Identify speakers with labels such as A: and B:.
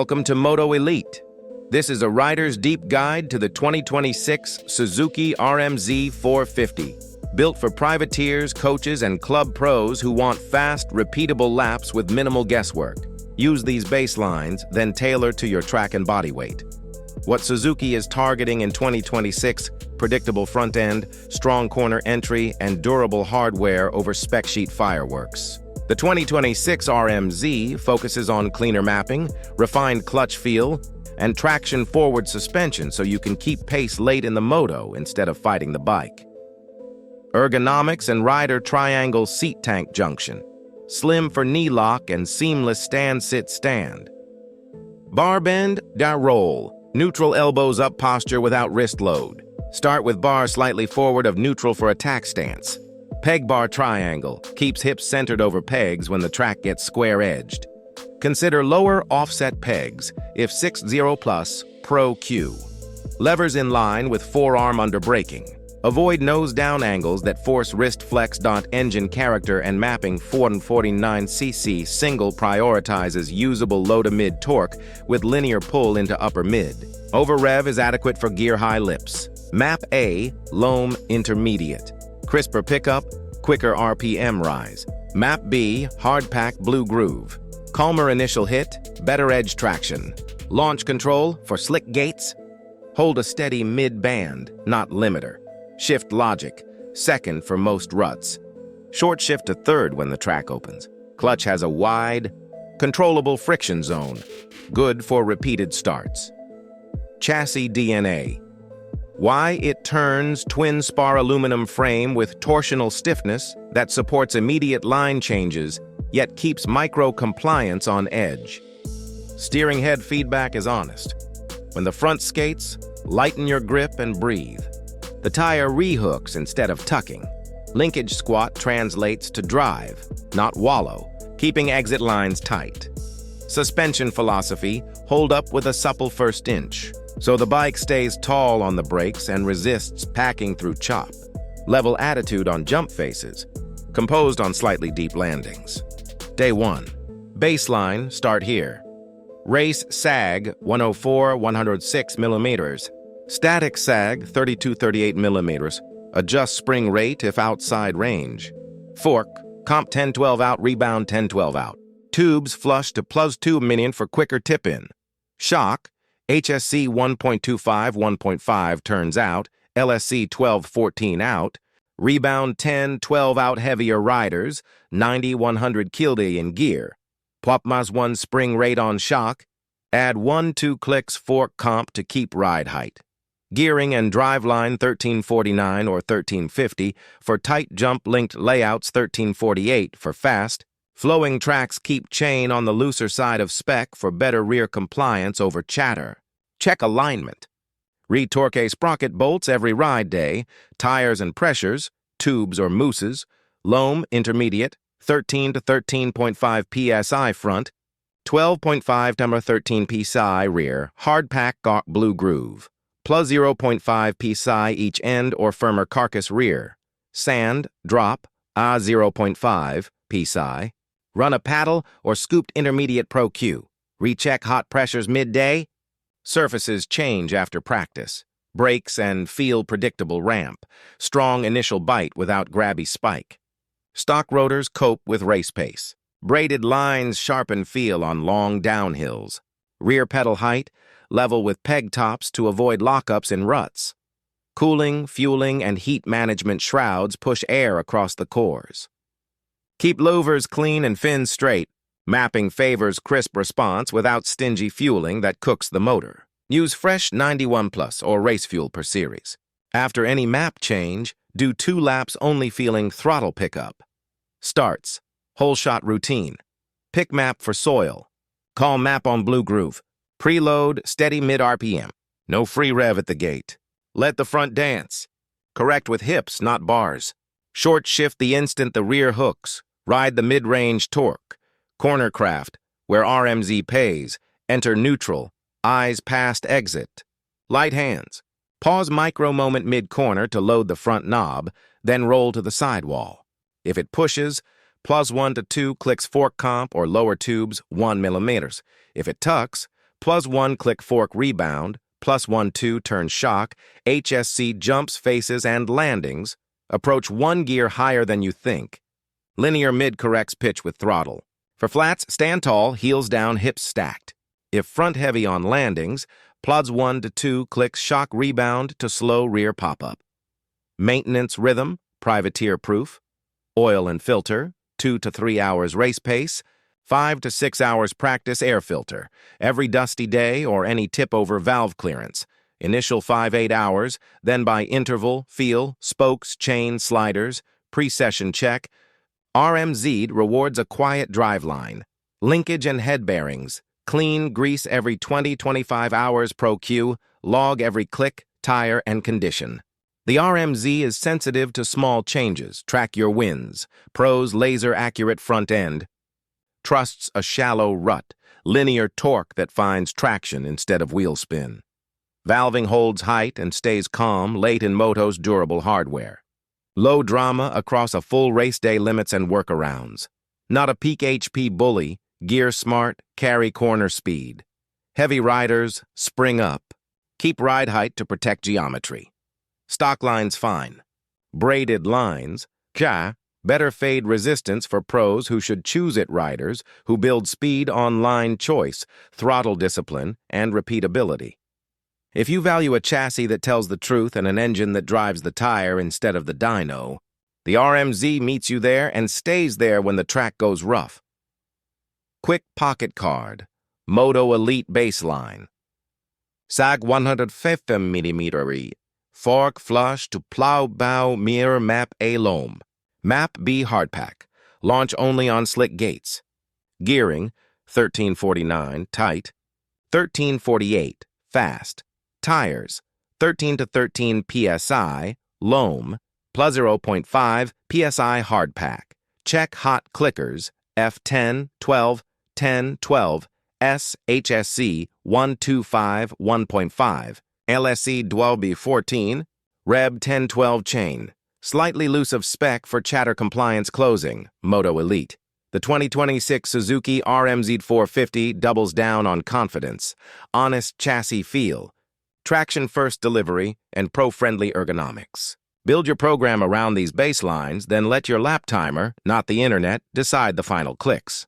A: Welcome to Moto Elite. This is a rider's deep guide to the 2026 Suzuki RM-Z 450. Built for privateers, coaches, and club pros who want fast, repeatable laps with minimal guesswork. Use these baselines, then tailor to your track and body weight. What Suzuki is targeting in 2026: predictable front end, strong corner entry, and durable hardware over spec sheet fireworks. The 2026 RM-Z focuses on cleaner mapping, refined clutch feel, and traction-forward suspension so you can keep pace late in the moto instead of fighting the bike. Ergonomics and rider triangle seat tank junction. Slim for knee lock and seamless stand-sit-stand. Bar bend, down roll. Neutral elbows up posture without wrist load. Start with bar slightly forward of neutral for attack stance. Peg bar triangle, keeps hips centered over pegs when the track gets square-edged. Consider lower offset pegs, if 6-0 plus, Pro Q. Levers in line with forearm under braking. Avoid nose-down angles that force wrist flex. Engine character and mapping. 449cc single prioritizes usable low-to-mid torque with linear pull into upper-mid. Over-rev is adequate for gear-high lips. Map A, loam intermediate. Crisper pickup, quicker RPM rise. Map B, hardpack blue groove. Calmer initial hit, better edge traction. Launch control for slick gates. Hold a steady mid-band, not limiter. Shift logic, second for most ruts. Short shift to third when the track opens. Clutch has a wide, controllable friction zone, good for repeated starts. Chassis DNA. Why it turns twin-spar aluminum frame with torsional stiffness that supports immediate line changes, yet keeps micro-compliance on edge. Steering head feedback is honest. When the front skates, lighten your grip and breathe. The tire rehooks instead of tucking. Linkage squat translates to drive, not wallow, keeping exit lines tight. Suspension philosophy, hold up with a supple first inch, so the bike stays tall on the brakes and resists packing through chop. Level attitude on jump faces, composed on slightly deep landings. Day 1. Baseline, start here. Race sag, 104-106 millimeters. Static sag, 32-38 millimeters. Adjust spring rate if outside range. Fork, comp 10-12 out, rebound 10-12 out. Tubes flush to +2 minion for quicker tip-in. Shock, HSC 1.25-1.5 turns out, LSC 12-14 out. Rebound 10-12 out heavier riders, 90-100 kilde in gear. Pwapmas 1 spring rate on shock. Add 1-2 clicks fork comp to keep ride height. Gearing and driveline 1349 or 1350 for tight jump-linked layouts. 1348 for fast. Flowing tracks keep chain on the looser side of spec for better rear compliance over chatter. Check alignment. Retorque sprocket bolts every ride day. Tires and pressures, tubes or mousses. Loam intermediate, 13 to 13.5 psi front. 12.5 to 13 psi rear. Hardpack gawk blue groove. +0.5 psi each end or firmer carcass rear. Sand, drop, 0.5 psi. Run a paddle or scooped intermediate Pro Q. Recheck hot pressures midday. Surfaces change after practice. Brakes and feel predictable ramp. Strong initial bite without grabby spike. Stock rotors cope with race pace. Braided lines sharpen feel on long downhills. Rear pedal height, level with peg tops to avoid lockups in ruts. Cooling, fueling, and heat management shrouds push air across the cores. Keep louvers clean and fins straight. Mapping favors crisp response without stingy fueling that cooks the motor. Use fresh 91 plus or race fuel per series. After any map change, do 2 laps only feeling throttle pickup. Starts. Whole shot routine. Pick map for soil. Call map on blue groove. Preload, steady mid-RPM. No free rev at the gate. Let the front dance. Correct with hips, not bars. Short shift the instant the rear hooks. Ride the mid-range torque. Corner craft, where RM-Z pays. Enter neutral. Eyes past exit. Light hands. Pause micro moment mid-corner to load the front knob, then roll to the sidewall. If it pushes, +1 to 2 clicks fork comp or lower tubes 1 millimeters. If it tucks, +1 click fork rebound, +1-2 turn shock, HSC jumps, faces, and landings. Approach 1 gear higher than you think. Linear mid corrects pitch with throttle. For flats, stand tall, heels down, hips stacked. If front heavy on landings, +1-2 clicks shock rebound to slow rear pop-up. Maintenance rhythm, privateer proof. Oil and filter, 2 to 3 hours race pace. 5 to 6 hours practice air filter, every dusty day or any tip-over valve clearance. Initial 5-8 hours, then by interval, feel, spokes, chain, sliders, pre-session check. RM-Z rewards a quiet driveline. Linkage and head bearings. Clean, grease every 20-25 hours pro Q, log every click, tire, and condition. The RM-Z is sensitive to small changes, track your wins. Pros laser-accurate front end. Trusts a shallow rut, linear torque that finds traction instead of wheel spin. Valving holds height and stays calm late in moto's durable hardware. Low drama across a full race day limits and workarounds. Not a peak HP bully, gear smart, carry corner speed. Heavy riders, spring up. Keep ride height to protect geometry. Stock lines fine. Braided lines, better fade resistance for pros who should choose it riders who build speed on line choice, throttle discipline, and repeatability. If you value a chassis that tells the truth and an engine that drives the tire instead of the dyno, the RM-Z meets you there and stays there when the track goes rough. Quick pocket card, Moto Elite baseline. Sag 150mm, fork flush to plow bow mirror map A loam. Map B hardpack, launch only on slick gates. Gearing, 1349, tight. 1348, fast. Tires, 13 to 13 PSI, loam, +0.5 PSI hardpack. Check hot clickers, F10, 12, 10, 12, S, HSC, 125, 1.5, LSE Dwelby 14, Reb 1012 chain. Slightly loose of spec for chatter compliance closing, Moto Elite. The 2026 Suzuki RM-Z 450 doubles down on confidence, honest chassis feel, traction-first delivery, and pro-friendly ergonomics. Build your program around these baselines, then let your lap timer, not the internet, decide the final clicks.